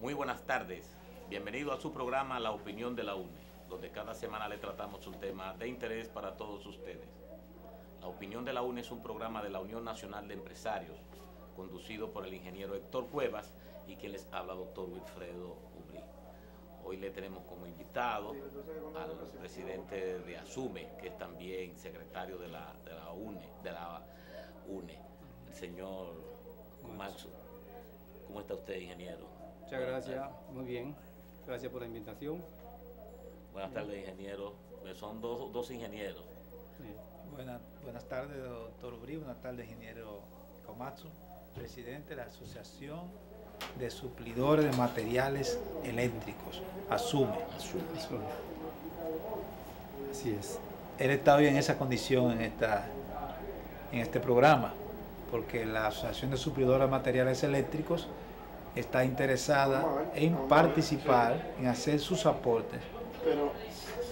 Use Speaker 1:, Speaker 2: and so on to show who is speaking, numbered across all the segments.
Speaker 1: Muy buenas tardes. Bienvenido a su programa La Opinión de la UNE, donde cada semana le tratamos un tema de interés para todos ustedes. La Opinión de la UNE es un programa de la Unión Nacional de Empresarios, conducido por el ingeniero Héctor Cuevas y quien les habla, doctor Wilfredo Ubrí. Hoy le tenemos como invitado al presidente de ASUME, que es también secretario de la UNE, el señor Komatsu. ¿Cómo está usted, ingeniero?
Speaker 2: Muchas gracias, muy bien. Gracias por la invitación.
Speaker 1: Buenas tardes, ingeniero. Son dos ingenieros.
Speaker 2: Sí.
Speaker 3: Buenas tardes, doctor Ubrí. Buenas tardes, ingeniero Komatsu, presidente de la Asociación de Suplidores de Materiales Eléctricos, ASUME.
Speaker 2: Así es.
Speaker 3: Él está hoy en esa condición en este programa, porque la Asociación de Suplidores de Materiales Eléctricos está interesada en participar, en hacer sus aportes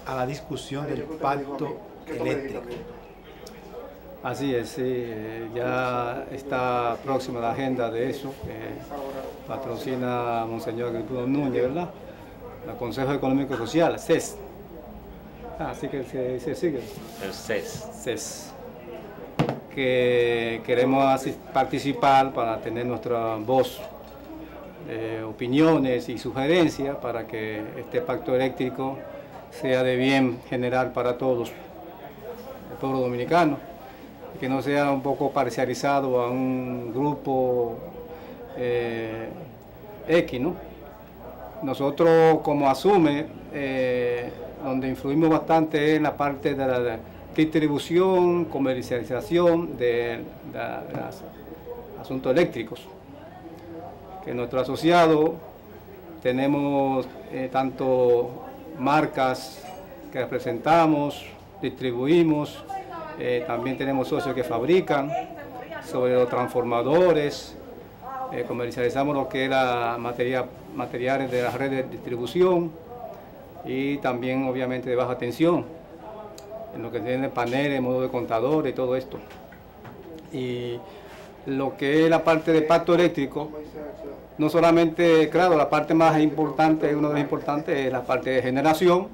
Speaker 3: a la discusión del pacto eléctrico.
Speaker 2: Así es, sí, ya está próxima la agenda de eso, que patrocina Monseñor Agripino Núñez, ¿verdad? El Consejo Económico y Social, CES. Así que se sigue.
Speaker 1: El CES.
Speaker 2: CES. Que queremos participar para tener nuestra voz, opiniones y sugerencias para que este pacto eléctrico sea de bien general para todos, el pueblo dominicano, y que no sea un poco parcializado a un grupo X, ¿no? Nosotros como ASUME, donde influimos bastante en la parte de la distribución, comercialización de los asuntos eléctricos. Que nuestro asociado tenemos tanto marcas que representamos, distribuimos, también tenemos socios que fabrican, sobre los transformadores, comercializamos lo que era materiales de la red de distribución y también obviamente de baja tensión, en lo que tiene paneles, modo de contador y todo esto. Y lo que es la parte de pacto eléctrico, no solamente, claro, la parte más importante, una de las importantes es la parte de generación,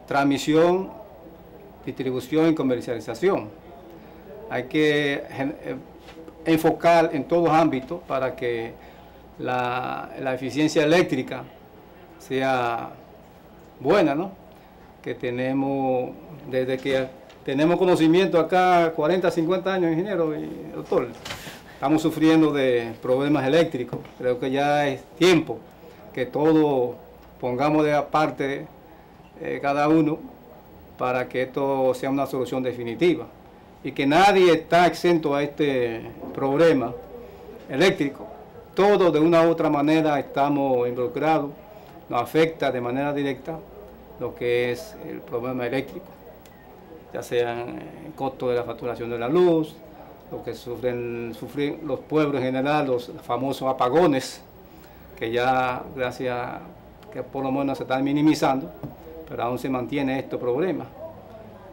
Speaker 2: transmisión, distribución y comercialización. Hay que enfocar en todos los ámbitos para que la eficiencia eléctrica sea buena, ¿no? Que tenemos, desde que tenemos conocimiento acá, 40, 50 años, ingeniero y doctor, estamos sufriendo de problemas eléctricos. Creo que ya es tiempo que todos pongamos de aparte cada uno para que esto sea una solución definitiva y que nadie está exento a este problema eléctrico. Todos de una u otra manera estamos involucrados, nos afecta de manera directa lo que es el problema eléctrico, ya sea el costo de la facturación de la luz, lo que sufren los pueblos en general, los famosos apagones, que ya gracias a que por lo menos se están minimizando, pero aún se mantiene este problema.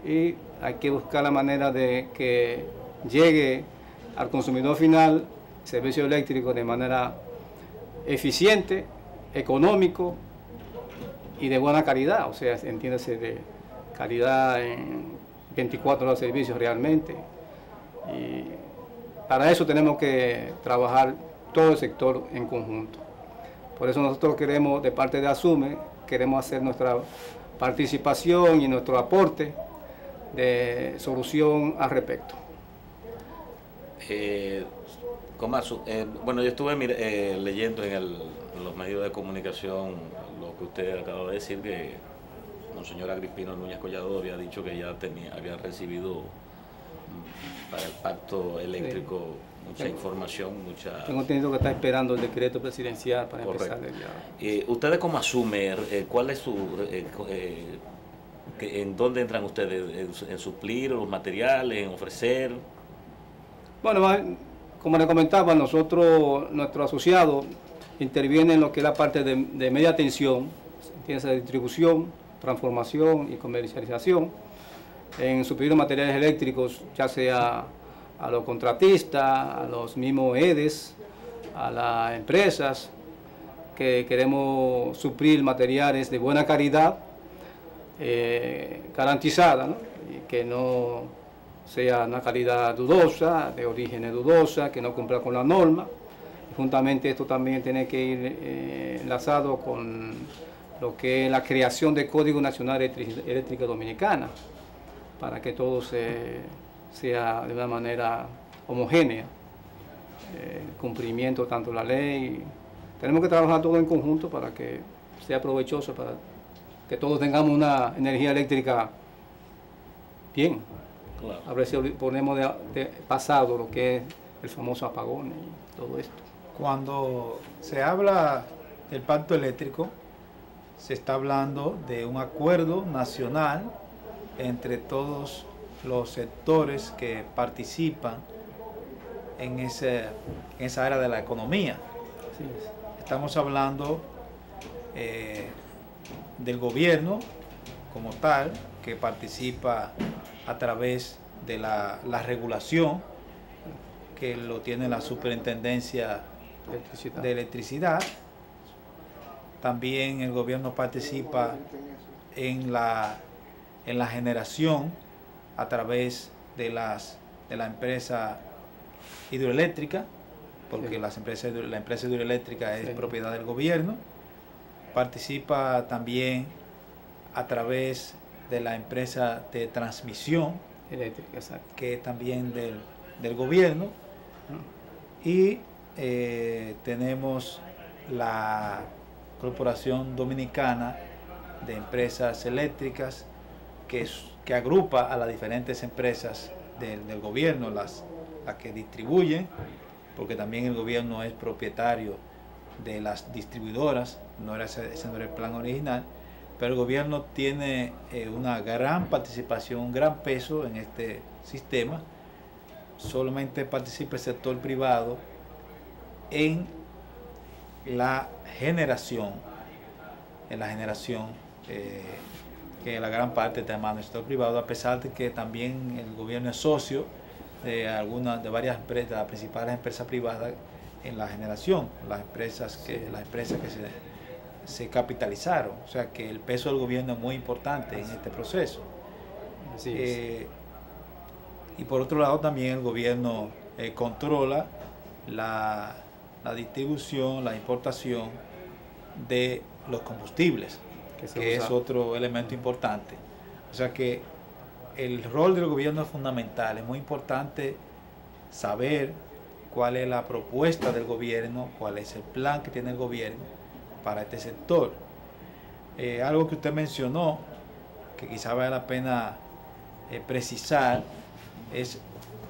Speaker 2: Y hay que buscar la manera de que llegue al consumidor final servicio eléctrico de manera eficiente, económico y de buena calidad, o sea, entiéndase de calidad en 24 horas de servicio realmente. Y para eso tenemos que trabajar todo el sector en conjunto. Por eso nosotros queremos, de parte de ASUME, queremos hacer nuestra participación y nuestro aporte de solución al respecto.
Speaker 1: Komatsu, bueno, yo estuve leyendo en los medios de comunicación lo que usted acaba de decir, que Monseñor Agripino Núñez Collado había dicho que ya había recibido para el pacto eléctrico, sí, mucha información,
Speaker 2: Tengo entendido que está esperando el decreto presidencial para
Speaker 1: correcto.
Speaker 2: Empezar.
Speaker 1: Ustedes como ASUME, ¿cuál es su... ¿en dónde entran ustedes? ¿En suplir los materiales, en ofrecer?
Speaker 2: Bueno, como le comentaba, nuestro asociado interviene en lo que es la parte de media tensión, entiende, distribución, transformación y comercialización, en suplir materiales eléctricos, ya sea a los contratistas, a los mismos EDES, a las empresas que queremos suplir materiales de buena calidad, garantizada, ¿no? Y que no sea una calidad dudosa, de origen dudosa, que no cumpla con la norma. Y juntamente esto también tiene que ir enlazado con lo que es la creación del Código Nacional Eléctrica Dominicana, para que todo sea de una manera homogénea, el cumplimiento tanto de la ley. Tenemos que trabajar todo en conjunto para que sea provechoso, para que todos tengamos una energía eléctrica bien. Claro. A ver si ponemos de pasado lo que es el famoso apagón y todo esto.
Speaker 3: Cuando se habla del pacto eléctrico, se está hablando de un acuerdo nacional entre todos los sectores que participan en esa área de la economía.
Speaker 2: Así es.
Speaker 3: Estamos hablando del gobierno como tal, que participa a través de la regulación, que lo tiene la Superintendencia de Electricidad. También el gobierno participa en la generación a través de la empresa hidroeléctrica, porque la empresa hidroeléctrica es propiedad del gobierno. Participa también a través de la empresa de transmisión
Speaker 2: eléctrica,
Speaker 3: que es también del gobierno. Y tenemos la Corporación Dominicana de Empresas Eléctricas, que agrupa a las diferentes empresas del gobierno, las que distribuyen, porque también el gobierno es propietario de las distribuidoras, ese no era el plan original, pero el gobierno tiene una gran participación, un gran peso en este sistema. Solamente participa el sector privado en la generación, que la gran parte está en manos del sector privado, a pesar de que también el gobierno es socio de varias empresas, las principales empresas privadas en la generación, las empresas que se capitalizaron. O sea que el peso del gobierno es muy importante en este proceso.
Speaker 2: Así es.
Speaker 3: Y por otro lado también el gobierno controla la distribución, la importación de los combustibles, que es otro elemento importante. O sea que el rol del gobierno es fundamental. Es muy importante saber cuál es la propuesta del gobierno, cuál es el plan que tiene el gobierno para este sector. Algo que usted mencionó, que quizá vale la pena precisar,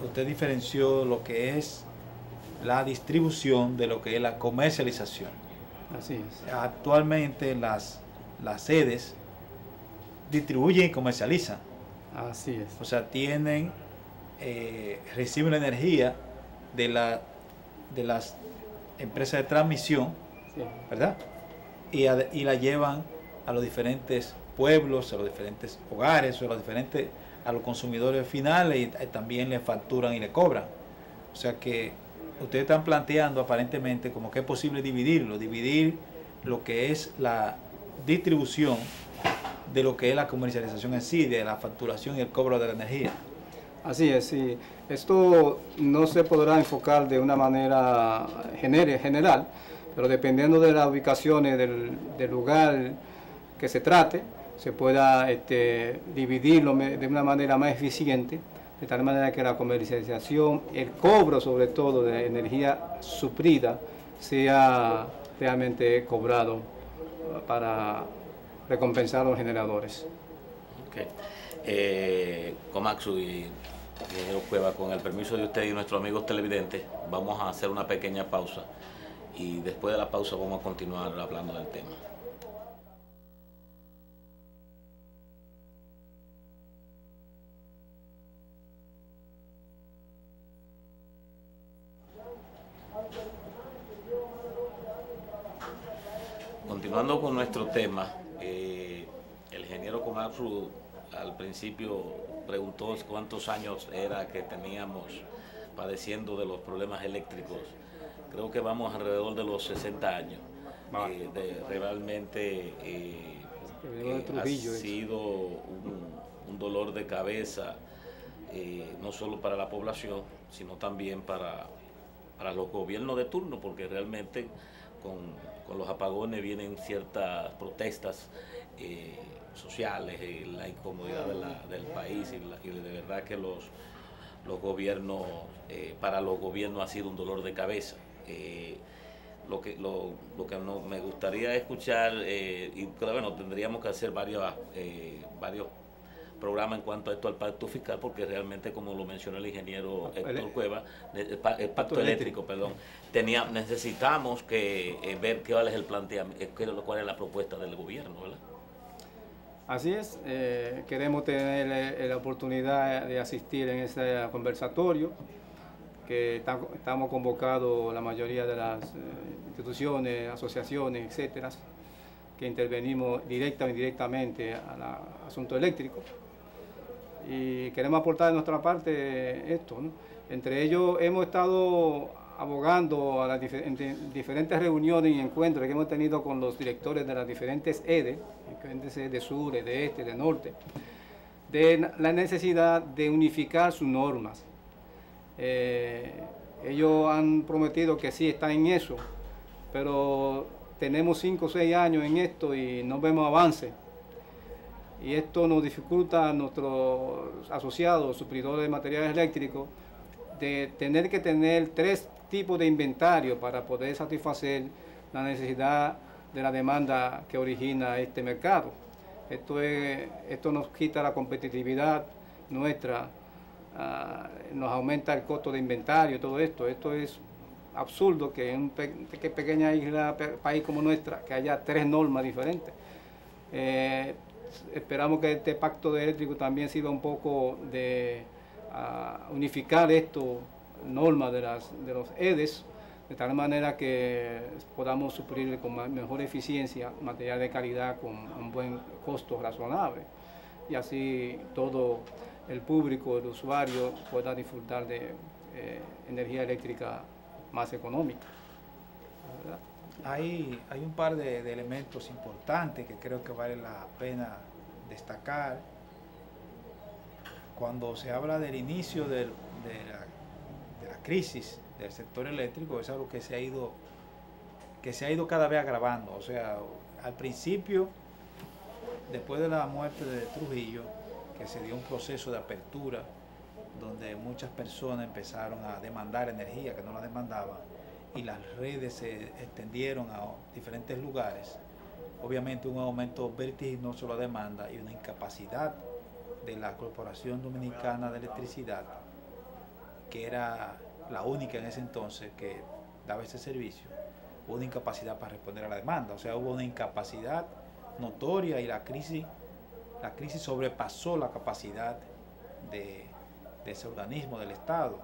Speaker 3: usted diferenció lo que es la distribución de lo que es la comercialización.
Speaker 2: Así es.
Speaker 3: Actualmente las sedes distribuyen y comercializan.
Speaker 2: Así es.
Speaker 3: O sea, reciben la energía de las empresas de transmisión,
Speaker 2: sí,
Speaker 3: ¿verdad? Y la llevan a los diferentes pueblos, a los diferentes hogares, a los consumidores finales, y también le facturan y le cobran. O sea que ustedes están planteando aparentemente como que es posible dividir lo que es la distribución de lo que es la comercialización en sí, de la facturación y el cobro de la energía.
Speaker 2: Así es, sí. Esto no se podrá enfocar de una manera general, pero dependiendo de las ubicaciones del lugar que se trate, se pueda dividirlo de una manera más eficiente, de tal manera que la comercialización, el cobro sobre todo de energía suplida, sea realmente cobrado para recompensar a los generadores.
Speaker 1: Okay. Komatsu y ingeniero Cueva, con el permiso de usted y nuestros amigos televidentes, vamos a hacer una pequeña pausa y después de la pausa vamos a continuar hablando del tema. Continuando con nuestro tema, el ingeniero Komatsu al principio preguntó cuántos años era que teníamos padeciendo de los problemas eléctricos. Creo que vamos alrededor de los 60 años. Realmente ha sido un dolor de cabeza, no solo para la población, sino también para los gobiernos de turno, porque realmente con los apagones vienen ciertas protestas sociales, la incomodidad del país, y de verdad que los gobiernos, para los gobiernos ha sido un dolor de cabeza. Lo que no, me gustaría escuchar, y bueno, tendríamos que hacer varios programas en cuanto a esto al pacto fiscal, porque realmente, como lo mencionó el ingeniero Héctor Cueva, el pacto eléctrico, perdón, necesitamos ver cuál es el planteamiento, cuál es la propuesta del gobierno, ¿verdad?
Speaker 2: Así es, queremos tener la oportunidad de asistir en ese conversatorio, que estamos convocados la mayoría de las instituciones, asociaciones, etcétera, que intervenimos directa o indirectamente al asunto eléctrico. Y queremos aportar de nuestra parte esto, ¿no? Entre ellos hemos estado abogando a en diferentes reuniones y encuentros que hemos tenido con los directores de las diferentes EDE, de sur, de este, de norte, de la necesidad de unificar sus normas. Ellos han prometido que sí están en eso, pero tenemos 5 o 6 años en esto y no vemos avance. Y esto nos dificulta a nuestros asociados, suplidores de materiales eléctricos, de tener que tener 3 tipos de inventario para poder satisfacer la necesidad de la demanda que origina este mercado. Esto nos quita la competitividad nuestra, nos aumenta el costo de inventario, todo esto. Esto es absurdo que en una pequeña isla, país como nuestra, que haya 3 normas diferentes. Esperamos que este pacto eléctrico también sirva un poco de unificar esto, normas de los EDES, de tal manera que podamos suplir con mejor eficiencia material de calidad con un buen costo razonable, y así todo el público, el usuario, pueda disfrutar de energía eléctrica más económica, ¿verdad?
Speaker 3: Hay un par de elementos importantes que creo que vale la pena destacar. Cuando se habla del inicio de la crisis del sector eléctrico, es algo que se ha ido cada vez agravando. O sea, al principio, después de la muerte de Trujillo, que se dio un proceso de apertura donde muchas personas empezaron a demandar energía que no la demandaban, y las redes se extendieron a diferentes lugares. Obviamente un aumento vertiginoso de la demanda y una incapacidad de la Corporación Dominicana de Electricidad, que era la única en ese entonces que daba ese servicio, hubo una incapacidad para responder a la demanda. O sea, hubo una incapacidad notoria, y la crisis sobrepasó la capacidad de ese organismo del Estado.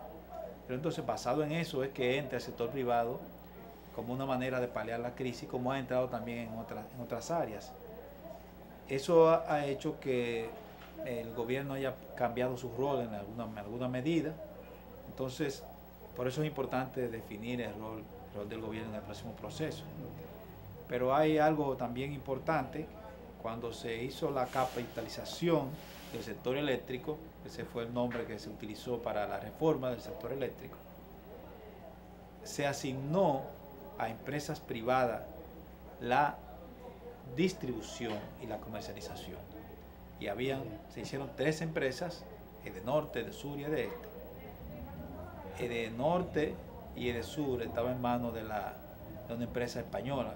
Speaker 3: Pero entonces, basado en eso, es que entra el sector privado como una manera de paliar la crisis, como ha entrado también en otras áreas. Eso ha hecho que el gobierno haya cambiado su rol en alguna medida. Entonces, por eso es importante definir el rol del gobierno en el próximo proceso. Pero hay algo también importante. Cuando se hizo la capitalización del sector eléctrico, ese fue el nombre que se utilizó para la reforma del sector eléctrico, se asignó a empresas privadas la distribución y la comercialización. Y se hicieron 3 empresas, de norte, de sur y de este. De norte y de sur estaba en manos de una empresa española,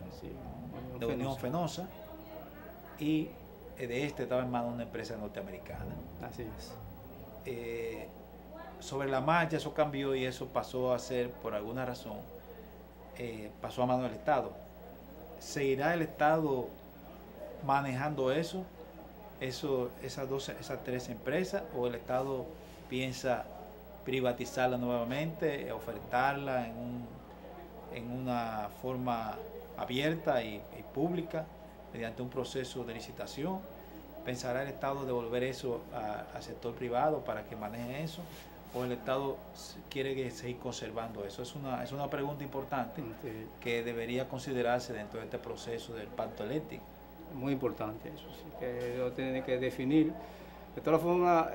Speaker 3: de Unión Fenosa, y de este estaba en manos de una empresa norteamericana.
Speaker 2: Así es.
Speaker 3: Sobre la marcha eso cambió, y eso pasó a ser, por alguna razón, pasó a mano del Estado. ¿Seguirá el Estado manejando esas 3 empresas, o el Estado piensa privatizarla nuevamente, ofertarla en una forma abierta y pública mediante un proceso de licitación? ¿Pensará el Estado devolver eso al sector privado para que maneje eso? o el Estado quiere seguir conservando eso? Es una pregunta importante que debería considerarse dentro de este proceso del pacto eléctrico.
Speaker 2: Muy importante eso, sí, que lo tiene que definir. De todas formas,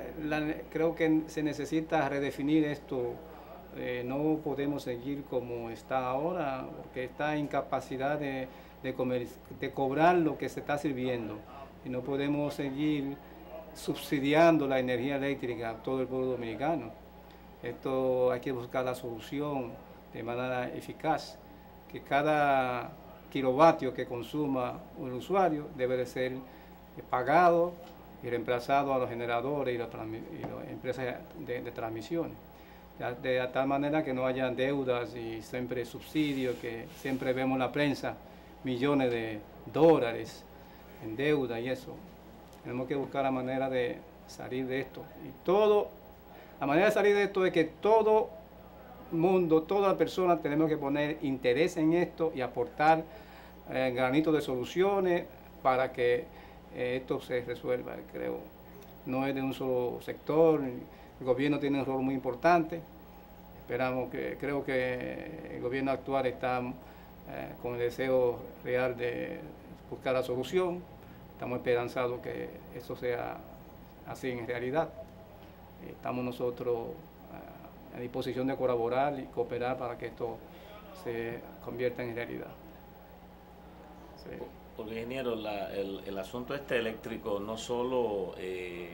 Speaker 2: creo que se necesita redefinir esto. No podemos seguir como está ahora, porque está en incapacidad de cobrar lo que se está sirviendo. Y no podemos seguir subsidiando la energía eléctrica a todo el pueblo dominicano. Esto hay que buscar la solución de manera eficaz, que cada kilovatio que consuma un usuario debe de ser pagado y reemplazado a los generadores y las empresas de transmisión. De tal manera que no haya deudas y siempre subsidios, que siempre vemos en la prensa millones de dólares en deuda y eso. Tenemos que buscar la manera de salir de esto. La manera de salir de esto es que todo mundo, toda persona tenemos que poner interés en esto y aportar granitos de soluciones para que esto se resuelva, creo. No es de un solo sector, el gobierno tiene un rol muy importante. Creo que el gobierno actual está con el deseo real de buscar la solución. Estamos esperanzados que eso sea así en realidad. Estamos nosotros a disposición de colaborar y cooperar para que esto se convierta en realidad. Sí.
Speaker 1: Porque, ingeniero, el asunto eléctrico no solo es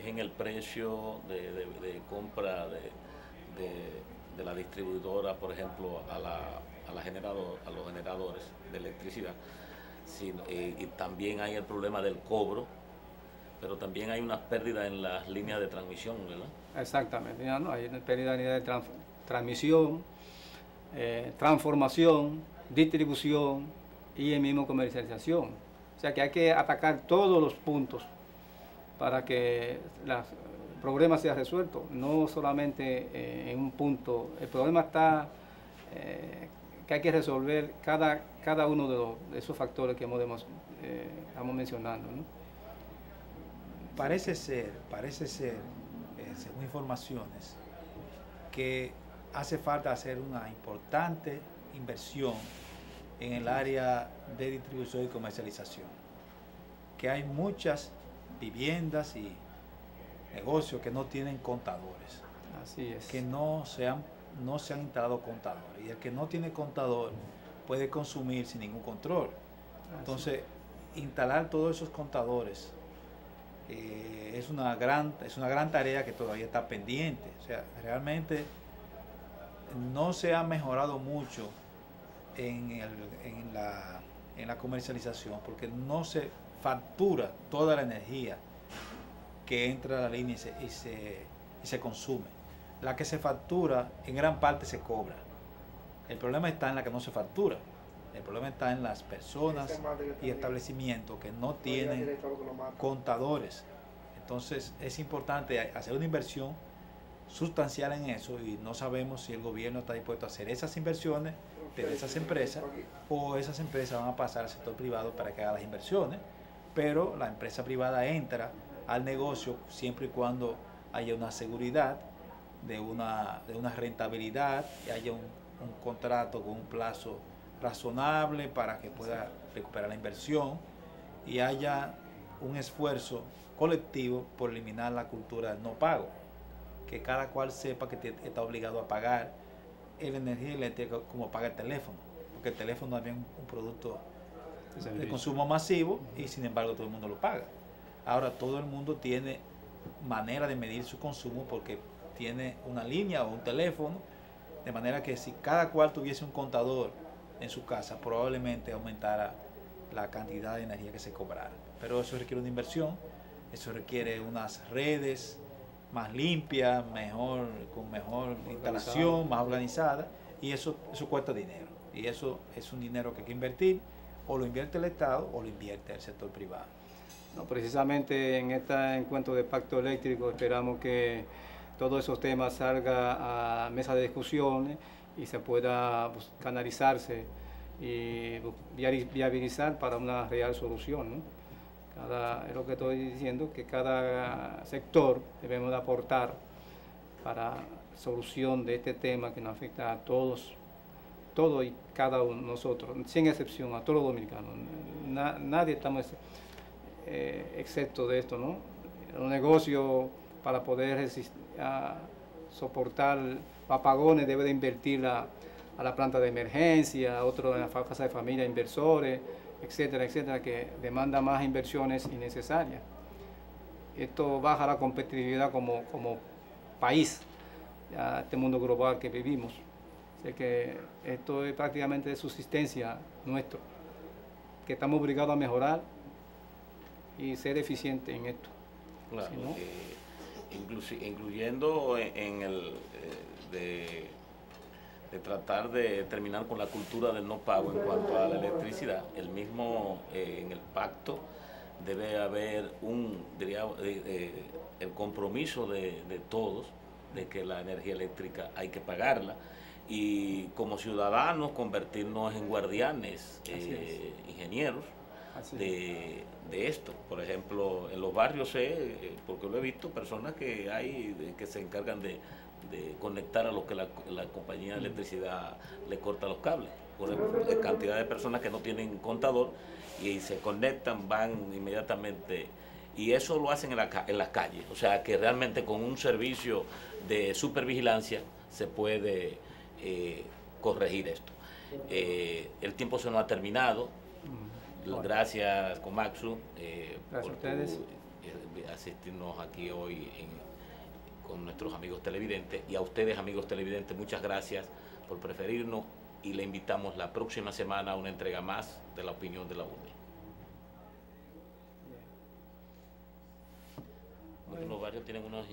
Speaker 1: en el precio de compra de la distribuidora, por ejemplo, a los generadores de electricidad, y también hay el problema del cobro, pero también hay una pérdida en las líneas de transmisión, ¿verdad?
Speaker 2: Exactamente, ya no hay una pérdida de líneas de transmisión, transformación, distribución y mismo comercialización. O sea que hay que atacar todos los puntos para que el problema sea resuelto, no solamente en un punto. El problema está que hay que resolver cada uno de esos factores que estamos mencionando, ¿no?
Speaker 3: Parece ser, según informaciones, que hace falta hacer una importante inversión en el área de distribución y comercialización, que hay muchas viviendas y negocios que no tienen contadores.
Speaker 2: Así es.
Speaker 3: Que no se han instalado contadores, y el que no tiene contador puede consumir sin ningún control. Entonces, instalar todos esos contadores es una gran tarea que todavía está pendiente. O sea, realmente no se ha mejorado mucho en la comercialización, porque no se factura toda la energía que entra a la línea y se consume. La que se factura en gran parte se cobra. El problema está en la que no se factura. El problema está en las personas y establecimientos que no tienen contadores. Entonces es importante hacer una inversión sustancial en eso, y no sabemos si el gobierno está dispuesto a hacer esas inversiones de esas empresas, o esas empresas van a pasar al sector privado para que haga las inversiones, pero la empresa privada entra al negocio siempre y cuando haya una seguridad de una rentabilidad, y haya un contrato con un plazo razonable para que pueda recuperar la inversión, y haya un esfuerzo colectivo por eliminar la cultura del no pago, que cada cual sepa que está obligado a pagar la energía eléctrica como paga el teléfono, porque el teléfono es un producto de consumo masivo y sin embargo todo el mundo lo paga. Ahora todo el mundo tiene manera de medir su consumo porque tiene una línea o un teléfono, de manera que si cada cual tuviese un contador en su casa, probablemente aumentara la cantidad de energía que se cobrara. Pero eso requiere una inversión, eso requiere unas redes más limpias, con mejor instalación, más organizada, y eso cuesta dinero. Y eso es un dinero que hay que invertir, o lo invierte el Estado o lo invierte el sector privado.
Speaker 2: No, precisamente en este encuentro de pacto eléctrico esperamos que todos esos temas salgan a mesa de discusiones y se pueda canalizarse y viabilizar para una real solución, ¿no? Es lo que estoy diciendo, que cada sector debemos de aportar para solución de este tema que nos afecta a todos y cada uno de nosotros, sin excepción, a todos los dominicanos. Nadie estamos excepto de esto, ¿no? Los negocios, para poder soportar apagones, debe de invertir a la planta de emergencia, otros en la casa de familia, inversores, etcétera, etcétera, que demanda más inversiones innecesarias. Esto baja la competitividad como país, a este mundo global que vivimos. Así que esto es prácticamente de subsistencia nuestro, que estamos obligados a mejorar y ser eficientes en esto.
Speaker 1: Claro,
Speaker 2: ¿Sí, no?
Speaker 1: Incluyendo en el de tratar de terminar con la cultura del no pago en cuanto a la electricidad. El mismo en el pacto debe haber el compromiso de todos de que la energía eléctrica hay que pagarla, y como ciudadanos convertirnos en guardianes, ingenieros de esto. Por ejemplo, en los barrios porque lo he visto, personas que se encargan de conectar a lo que la compañía de electricidad le corta los cables. Por ejemplo, hay cantidad de personas que no tienen contador y se conectan, van inmediatamente, y eso lo hacen en las calles. O sea que realmente con un servicio de supervigilancia se puede corregir esto. El tiempo se nos ha terminado. Gracias, Komatsu, por
Speaker 2: ustedes.
Speaker 1: asistirnos aquí hoy con nuestros amigos televidentes, y a ustedes, amigos televidentes, muchas gracias por preferirnos, y le invitamos la próxima semana a una entrega más de la opinión de la UNE. Los barrios tienen unos